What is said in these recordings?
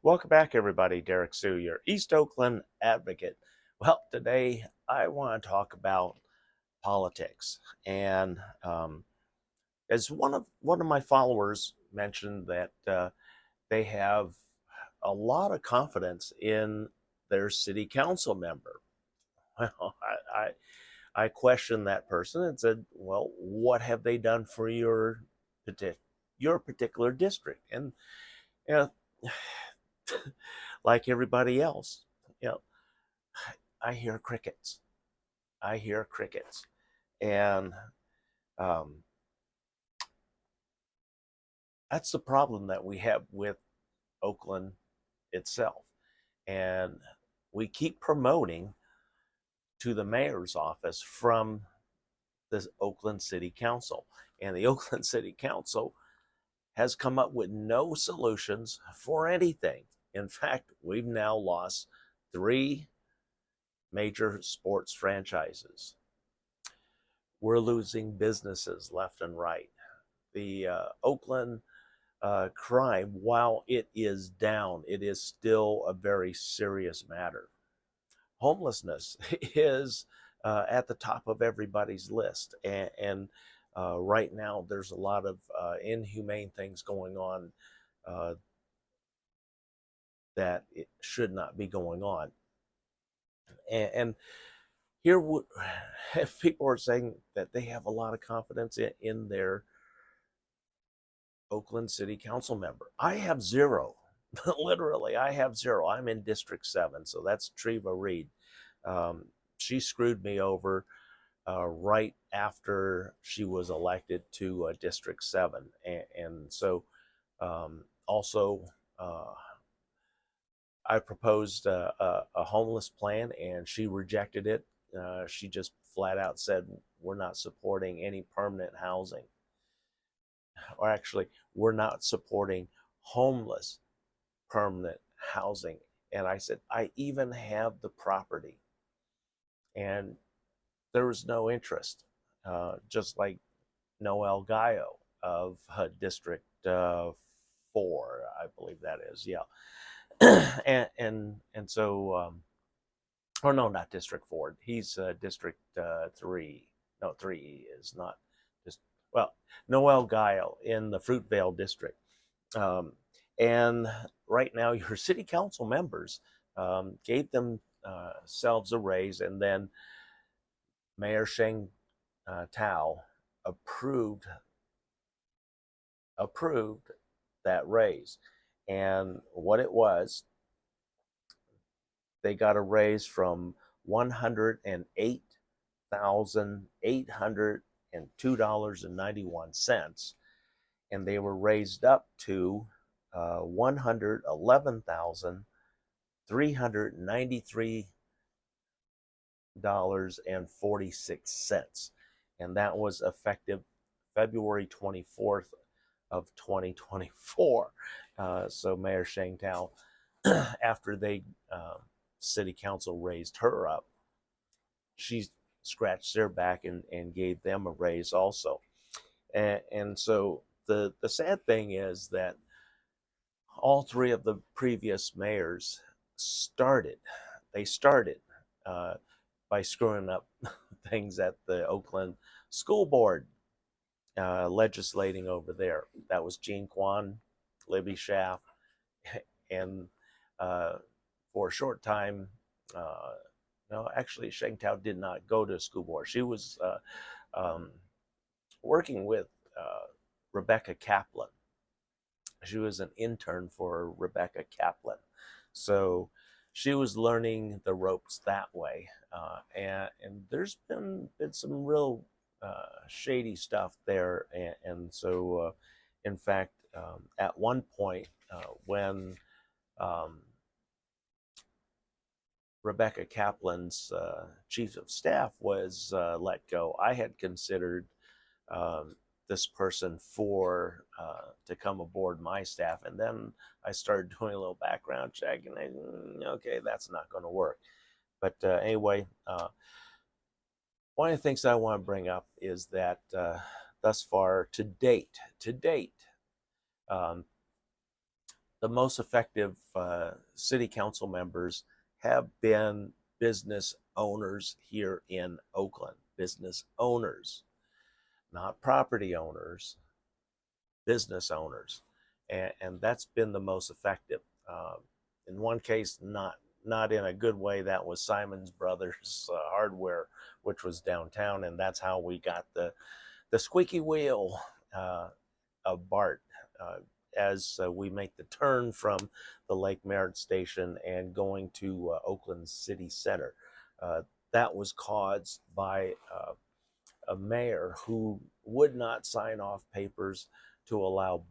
Welcome back, everybody. Derrick Soo, your East Oakland advocate. Well, today I want to talk about politics, and as one of my followers mentioned that they have a lot of confidence in their city council member. Well, I questioned that person and said, "Well, what have they done for your particular district?" And you know, like everybody else, you know, I hear crickets. I hear crickets. And um, that's the problem that we have with Oakland itself. And we keep promoting to the mayor's office from the Oakland City Council. And the Oakland City Council has come up with no solutions for anything. In fact, we've now lost three major sports franchises. We're losing businesses left and right. The Oakland crime, while it is down, it is still a very serious matter. Homelessness is at the top of everybody's list, and right now there's a lot of inhumane things going on uh, that it should not be going on. And here, if people are saying that they have a lot of confidence in their Oakland City Council member. I have zero. Literally, I have zero. I'm in District 7, so that's Treva Reed. Um, she screwed me over right after she was elected to District 7. And so also, I proposed a homeless plan and she rejected it. She just flat out said, "We're not supporting any permanent housing." Or actually, we're not supporting homeless permanent housing. And I said, I even have the property. And there was no interest, just like Noel Gallo of District 4, I believe that is, yeah. and so, or no, not District 4. He's District 3. No, 3 is not just, well, Noel Gallo in the Fruitvale District. Um, and right now, your city council members gave themselves a raise, and then Mayor Sheng Tao approved approved that raise. And what it was, they got a raise from $108,802.91, and they were raised up to $111,393.46, and that was effective February 24th of 2024. So Mayor Sheng Tao, after they city council raised her up, she scratched their back and gave them a raise also. And so the sad thing is that all three of the previous mayors started they started uh, by screwing up things at the Oakland School Board, legislating over there. That was Gene Kwan, Libby Schaff, and for a short time, no, actually, Sheng Tao did not go to school board. She was um, working with Rebecca Kaplan. She was an intern for Rebecca Kaplan. So she was learning the ropes that way. And there's been some real shady stuff there. And so, in fact, at one point, when um, Rebecca Kaplan's chief of staff was let go, I had considered um, this person for to come aboard my staff, and then I started doing a little background check, and okay, that's not going to work. But anyway, one of the things I want to bring up is that thus far, to date, um, the most effective city council members have been business owners here in Oakland. Business owners, not property owners, business owners, and that's been the most effective. In one case, not in a good way. That was Simon's Brothers Hardware, which was downtown, and that's how we got the squeaky wheel of BART as we make the turn from the Lake Merritt station and going to Oakland City Center. That was caused by a mayor who would not sign off papers to allow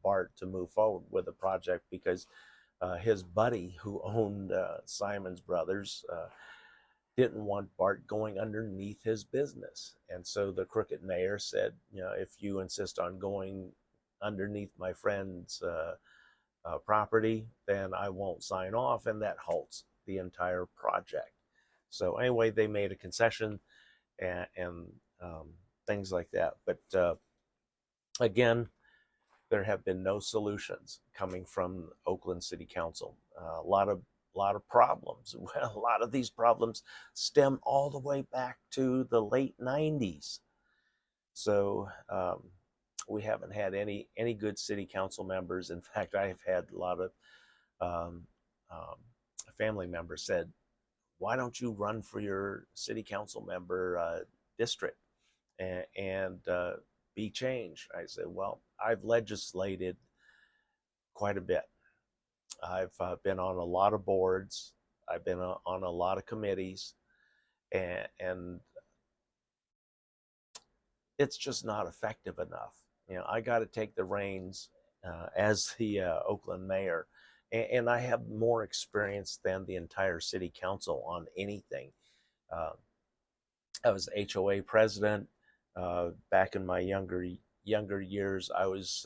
BART to move forward with the project because his buddy who owned Simon's Brothers didn't want BART going underneath his business. And so the crooked mayor said, if you insist on going underneath my friend's property, then I won't sign off, and that halts the entire project. So anyway, they made a concession and things like that. But again, there have been no solutions coming from Oakland City Council. A lot of problems. Well, a lot of these problems stem all the way back to the late 90s. So we haven't had any good city council members. In fact, I've had a lot of family members said, why don't you run for your city council member district and be changed? I said, well, I've legislated quite a bit. I've been on a lot of boards. I've been on a lot of committees, and it's just not effective enough. I got to take the reins as the Oakland mayor, and I have more experience than the entire city council on anything. I was HOA president back in my younger years. I was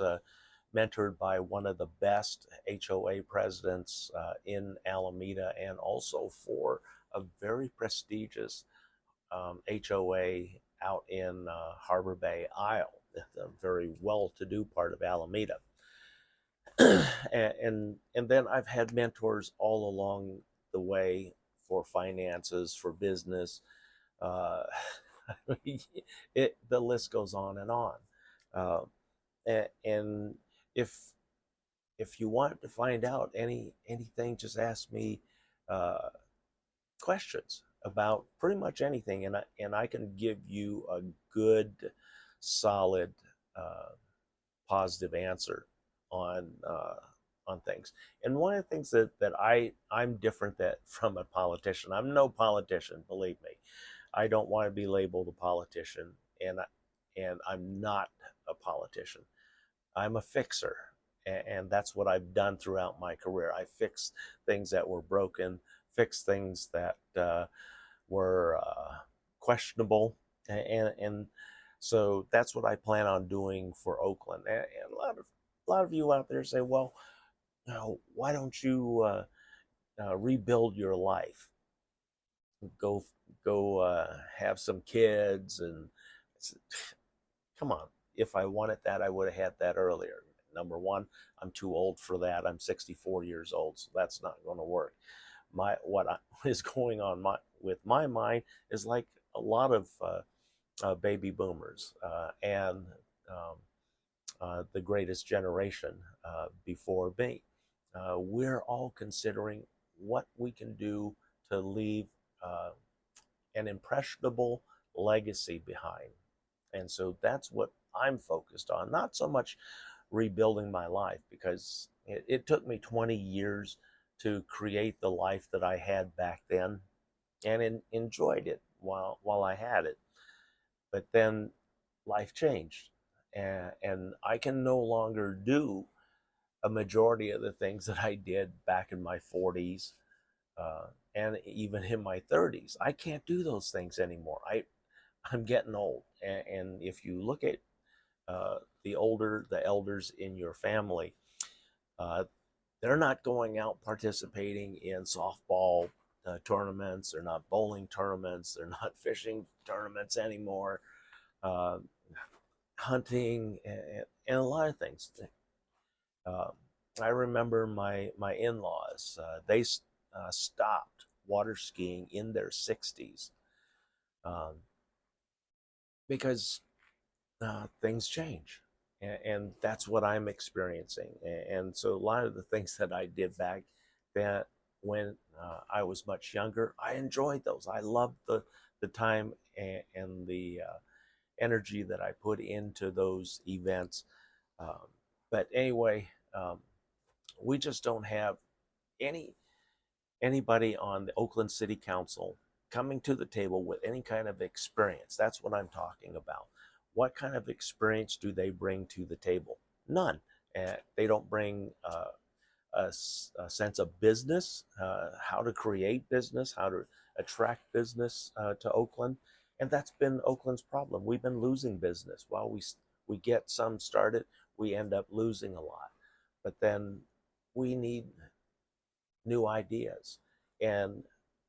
mentored by one of the best HOA presidents in Alameda, and also for a very prestigious HOA out in Harbor Bay, Isle, a very well-to-do part of Alameda. and then I've had mentors all along the way for finances, for business. The list goes on and on. And if you want to find out anything, just ask me questions about pretty much anything, and I can give you a good, solid, positive answer on things. And one of the things that I'm different from a politician. I'm no politician, believe me. I don't want to be labeled a politician, and I'm not a politician. I'm a fixer, and that's what I've done throughout my career. I fixed things that were broken, fixed things that were questionable, and so that's what I plan on doing for Oakland. And a lot of you out there say, well, why don't you rebuild your life? Go have some kids, and come on. If I wanted that, I would have had that earlier. Number one, I'm too old for that. I'm 64 years old, so that's not going to work. What is going on with my mind is like a lot of baby boomers and the greatest generation before me. We're all considering what we can do to leave an impressionable legacy behind. And so that's what I'm focused on, not so much rebuilding my life, because it took me 20 years to create the life that I had back then, and enjoyed it while I had it. But then life changed, and I can no longer do a majority of the things that I did back in my 40s and even in my 30s. I can't do those things anymore. I'm getting old, and if you look at the elders in your family, they're not going out participating in softball tournaments. They're not bowling tournaments. They're not fishing tournaments anymore. Hunting and a lot of things. I remember my in-laws, they stopped water skiing in their 60s, um, because things change, and that's what I'm experiencing. And so a lot of the things that I did back then, when I was much younger, I enjoyed those. I loved the time and the energy that I put into those events. Um, but anyway, we just don't have any anybody on the Oakland City Council coming to the table with any kind of experience. That's what I'm talking about. What kind of experience do they bring to the table? None. They don't bring a sense of business, how to create business, how to attract business to Oakland, and that's been Oakland's problem. We've been losing business. While we get some started, we end up losing a lot. But then we need new ideas. And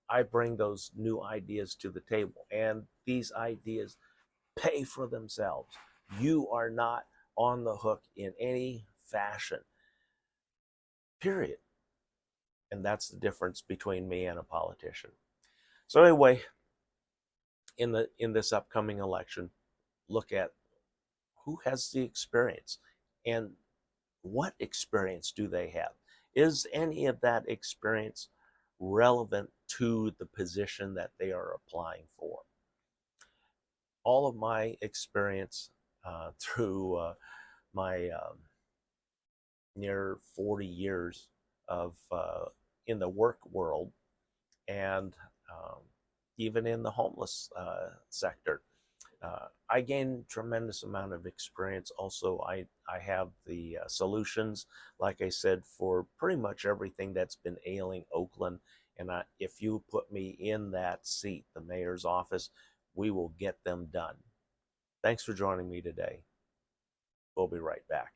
I bring those new ideas to the table. And these ideas pay for themselves. You are not on the hook in any fashion, period. And that's the difference between me and a politician. So anyway, in this upcoming election, look at who has the experience and what experience do they have? Is any of that experience relevant to the position that they are applying for? All of my experience through my near 40 years of in the work world, and even in the homeless sector, I gained tremendous amount of experience. Also, I have the solutions, like I said, for pretty much everything that's been ailing Oakland. And if you put me in that seat, the mayor's office, we will get them done. Thanks for joining me today. We'll be right back.